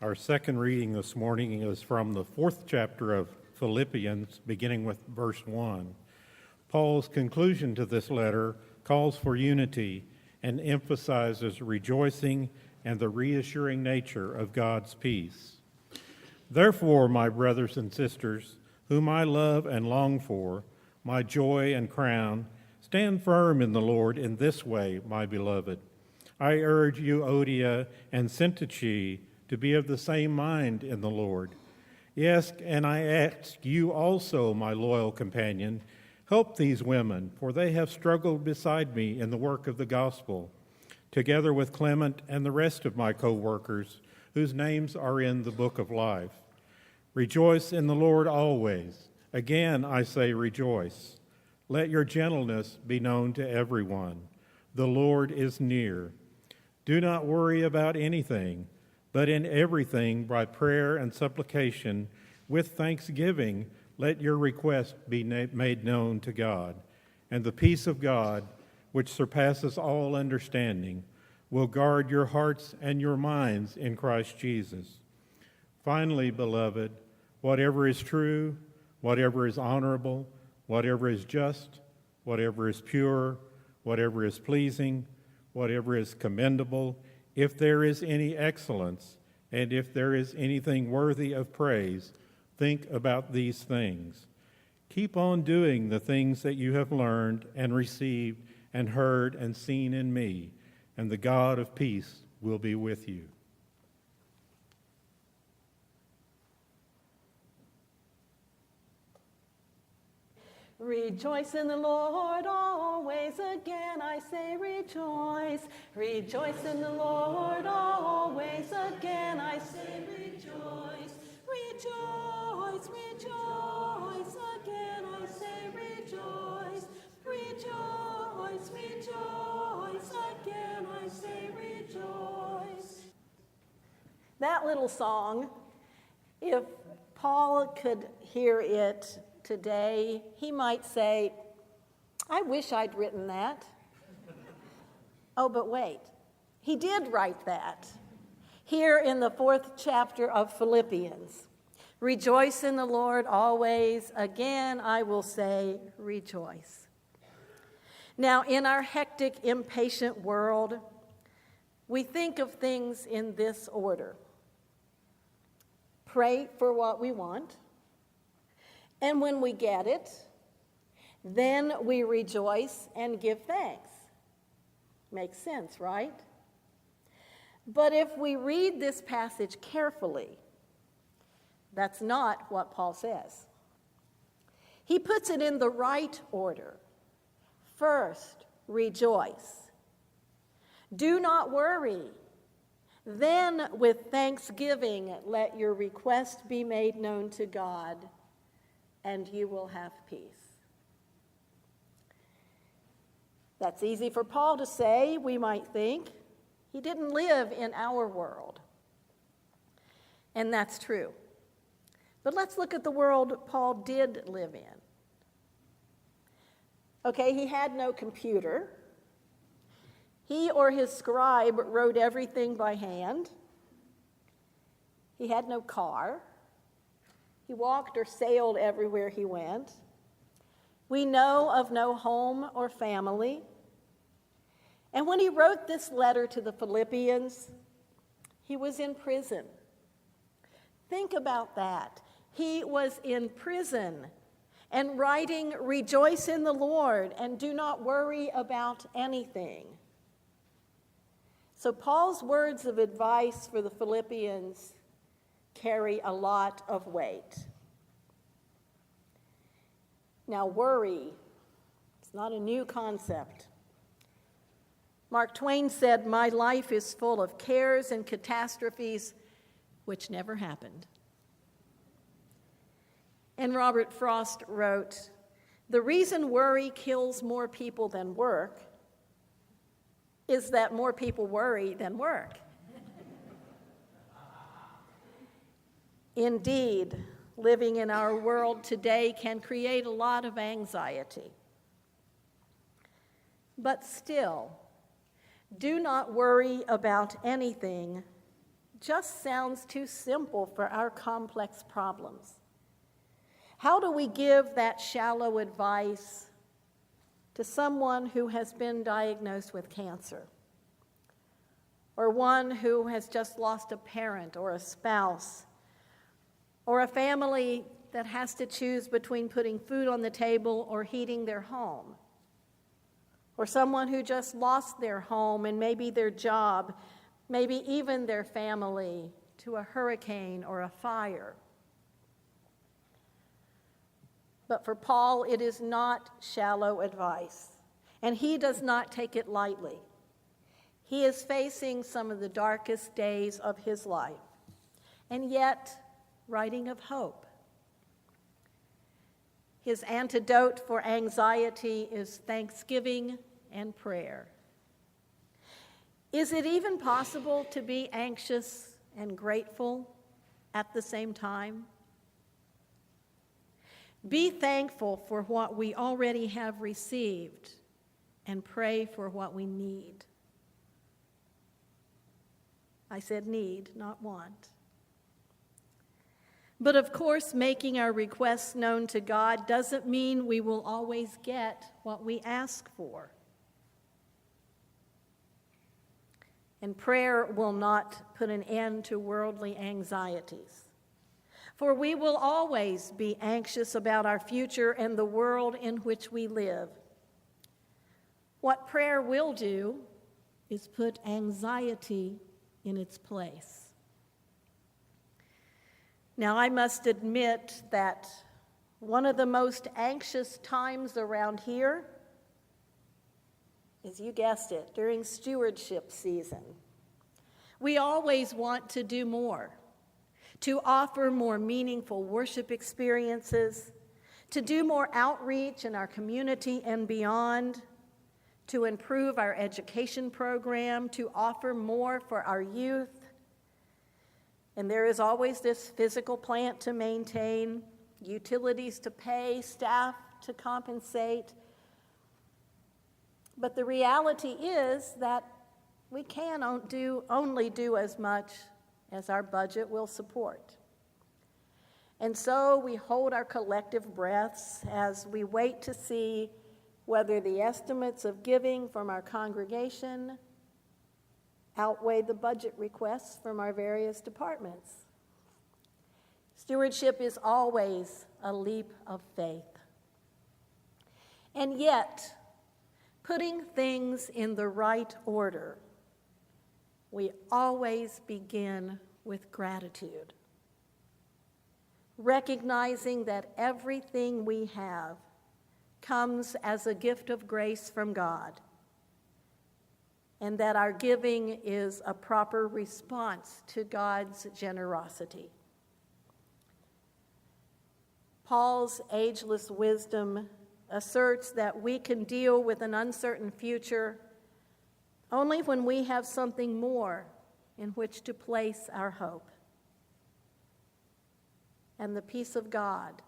Our second reading this morning is from the 4th chapter of Philippians, beginning with verse 1. Paul's conclusion to this letter calls for unity and emphasizes rejoicing and the reassuring nature of God's peace. Therefore, my brothers and sisters, whom I love and long for, my joy and crown, stand firm in the Lord in this way, my beloved. I urge Euodia and Syntyche to be of the same mind in the Lord. Yes, and I ask you also, my loyal companion, help these women, for they have struggled beside me in the work of the gospel, together with Clement and the rest of my co-workers, whose names are in the book of life. Rejoice in the Lord always. Again, I say rejoice. Let your gentleness be known to everyone. The Lord is near. Do not worry about anything, but in everything, by prayer and supplication, with thanksgiving, let your request be made known to God. And the peace of God, which surpasses all understanding, will guard your hearts and your minds in Christ Jesus. Finally, beloved, whatever is true, whatever is honorable, whatever is just, whatever is pure, whatever is pleasing, whatever is commendable, if there is any excellence, and if there is anything worthy of praise, think about these things. Keep on doing the things that you have learned and received and heard and seen in me, and the God of peace will be with you. Rejoice in the Lord always. Again I say rejoice. Rejoice in the Lord always. Again I say rejoice. Rejoice, rejoice. Again I say rejoice. Rejoice, rejoice. Again I say rejoice. That little song, if Paul could hear it today, he might say, I wish I'd written that. Oh, but wait, he did write that. Here in the 4th chapter of Philippians, rejoice in the Lord always. Again, I will say rejoice. Now, in our hectic, impatient world, we think of things in this order. Pray for what we want. And when we get it, then we rejoice and give thanks. Makes sense, right? But if we read this passage carefully, that's not what Paul says. He puts it in the right order. First, rejoice. Do not worry. Then, with thanksgiving, let your request be made known to God, and you will have peace. That's easy for Paul to say, we might think. He didn't live in our world. And that's true. But let's look at the world Paul did live in. Okay, he had no computer. He or his scribe wrote everything by hand. He had no car. He walked or sailed everywhere he went. We know of no home or family. And when he wrote this letter to the Philippians, he was in prison. Think about that. He was in prison and writing, rejoice in the Lord and do not worry about anything. So Paul's words of advice for the Philippians carry a lot of weight. Now, worry, it's not a new concept. Mark Twain said, my life is full of cares and catastrophes which never happened. And Robert Frost wrote, the reason worry kills more people than work is that more people worry than work. Indeed, living in our world today can create a lot of anxiety. But still, do not worry about anything, just sounds too simple for our complex problems. How do we give that shallow advice to someone who has been diagnosed with cancer, or one who has just lost a parent or a spouse, or a family that has to choose between putting food on the table or heating their home, or someone who just lost their home and maybe their job, maybe even their family to a hurricane or a fire? But for Paul, it is not shallow advice, and he does not take it lightly. He is facing some of the darkest days of his life, and yet writing of hope. His antidote for anxiety is thanksgiving and prayer. Is it even possible to be anxious and grateful at the same time? Be thankful for what we already have received and pray for what we need. I said need, not want. But of course, making our requests known to God doesn't mean we will always get what we ask for. And prayer will not put an end to worldly anxieties. For we will always be anxious about our future and the world in which we live. What prayer will do is put anxiety in its place. Now, I must admit that one of the most anxious times around here is, you guessed it, during stewardship season. We always want to do more, to offer more meaningful worship experiences, to do more outreach in our community and beyond, to improve our education program, to offer more for our youth. And there is always this physical plant to maintain, utilities to pay, staff to compensate. But the reality is that we can only do as much as our budget will support. And so we hold our collective breaths as we wait to see whether the estimates of giving from our congregation outweigh the budget requests from our various departments. Stewardship is always a leap of faith. And yet, putting things in the right order, we always begin with gratitude, recognizing that everything we have comes as a gift of grace from God, and that our giving is a proper response to God's generosity. Paul's ageless wisdom asserts that we can deal with an uncertain future only when we have something more in which to place our hope. And the peace of God,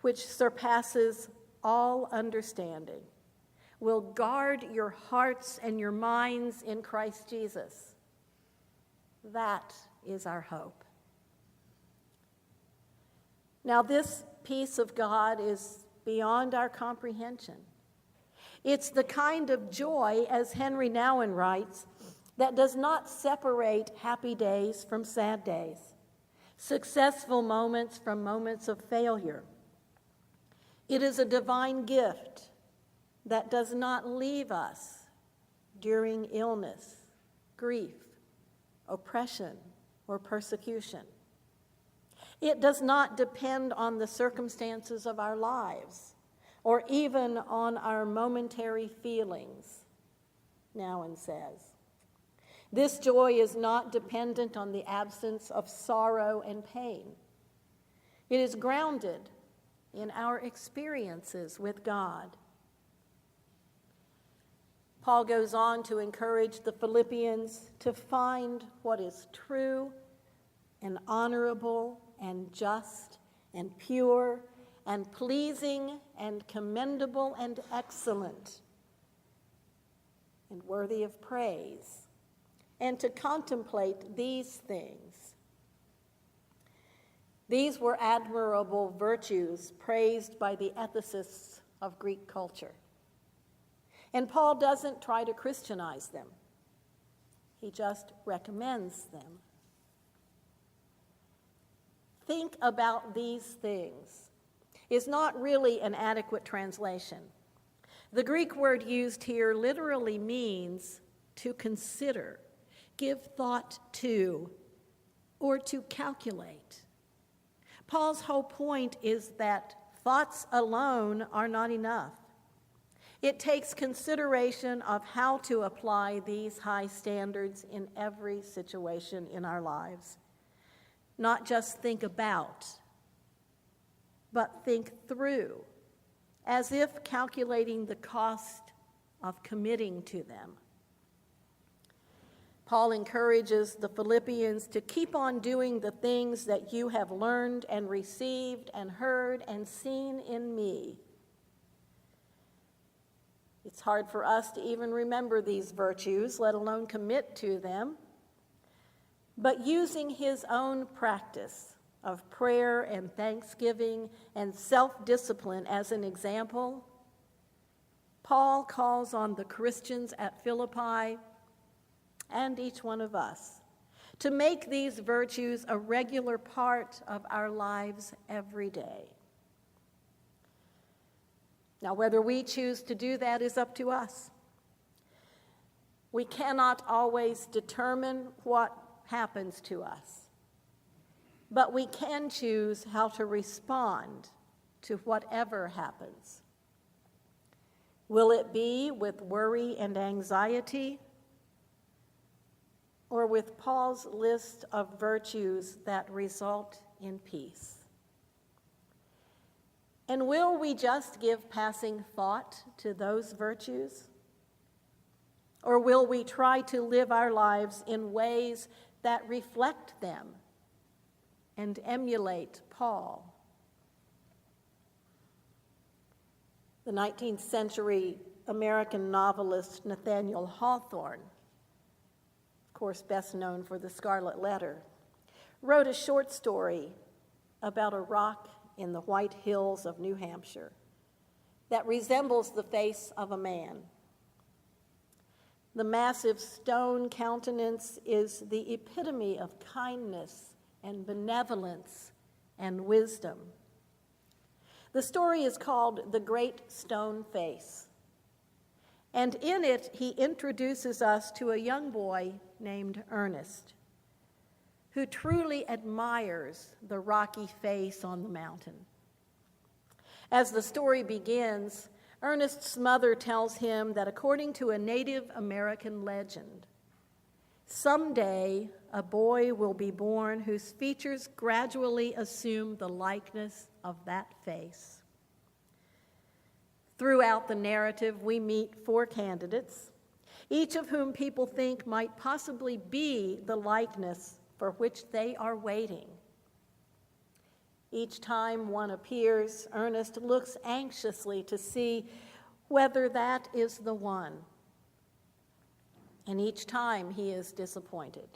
which surpasses all understanding, will guard your hearts and your minds in Christ Jesus. That is our hope. Now, this peace of God is beyond our comprehension. It's the kind of joy, as Henry Nouwen writes, that does not separate happy days from sad days, successful moments from moments of failure. It is a divine gift that does not leave us during illness, grief, oppression, or persecution. It does not depend on the circumstances of our lives or even on our momentary feelings, Nouwen says. This joy is not dependent on the absence of sorrow and pain. It is grounded in our experiences with God. Paul goes on to encourage the Philippians to find what is true and honorable and just and pure and pleasing and commendable and excellent and worthy of praise. and to contemplate these things. These were admirable virtues praised by the ethicists of Greek culture. And Paul doesn't try to Christianize them. He just recommends them. Think about these things is not really an adequate translation. The Greek word used here literally means to consider, give thought to, or to calculate. Paul's whole point is that thoughts alone are not enough. It takes consideration of how to apply these high standards in every situation in our lives. Not just think about, but think through, as if calculating the cost of committing to them. Paul encourages the Philippians to keep on doing the things that you have learned and received and heard and seen in me. It's hard for us to even remember these virtues, let alone commit to them. But using his own practice of prayer and thanksgiving and self-discipline as an example, Paul calls on the Christians at Philippi and each one of us to make these virtues a regular part of our lives every day. Now, whether we choose to do that is up to us. We cannot always determine what happens to us, but we can choose how to respond to whatever happens. Will it be with worry and anxiety, or with Paul's list of virtues that result in peace? And will we just give passing thought to those virtues? Or will we try to live our lives in ways that reflect them and emulate Paul? The 19th century American novelist Nathaniel Hawthorne, of course best known for The Scarlet Letter, wrote a short story about a rock in the White Hills of New Hampshire that resembles the face of a man. The massive stone countenance is the epitome of kindness and benevolence and wisdom. The story is called The Great Stone Face, and in it he introduces us to a young boy named Ernest, who truly admires the rocky face on the mountain. As the story begins, Ernest's mother tells him that according to a Native American legend, someday a boy will be born whose features gradually assume the likeness of that face. Throughout the narrative, we meet 4 candidates, each of whom people think might possibly be the likeness for which they are waiting. Each time one appears, Ernest looks anxiously to see whether that is the one. And each time he is disappointed.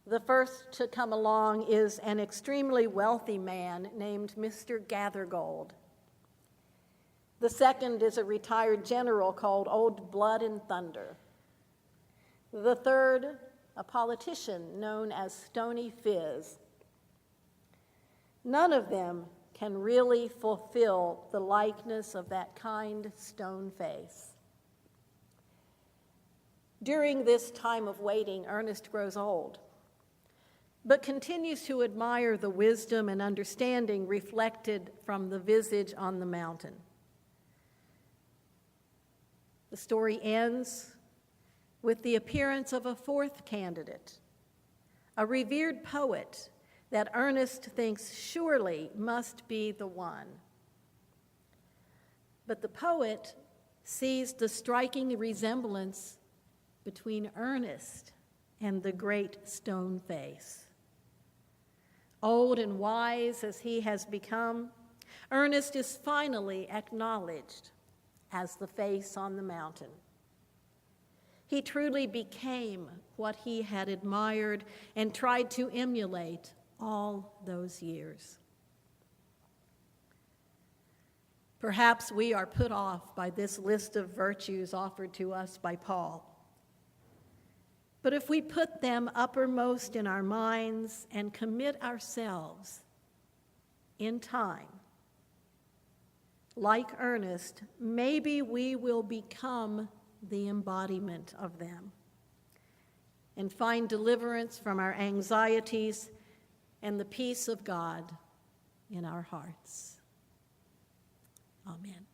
The first to come along is an extremely wealthy man named Mr. Gathergold. The second is a retired general called Old Blood and Thunder. The third, a politician known as Stony Phiz. None of them can really fulfill the likeness of that kind stone face. During this time of waiting, Ernest grows old, but continues to admire the wisdom and understanding reflected from the visage on the mountain. The story ends with the appearance of a 4th candidate, a revered poet that Ernest thinks surely must be the one. But the poet sees the striking resemblance between Ernest and the great stone face. Old and wise as he has become, Ernest is finally acknowledged as the face on the mountain. He truly became what he had admired and tried to emulate all those years. Perhaps we are put off by this list of virtues offered to us by Paul. But if we put them uppermost in our minds and commit ourselves in time, like Ernest, maybe we will become the embodiment of them and find deliverance from our anxieties and the peace of God in our hearts. Amen.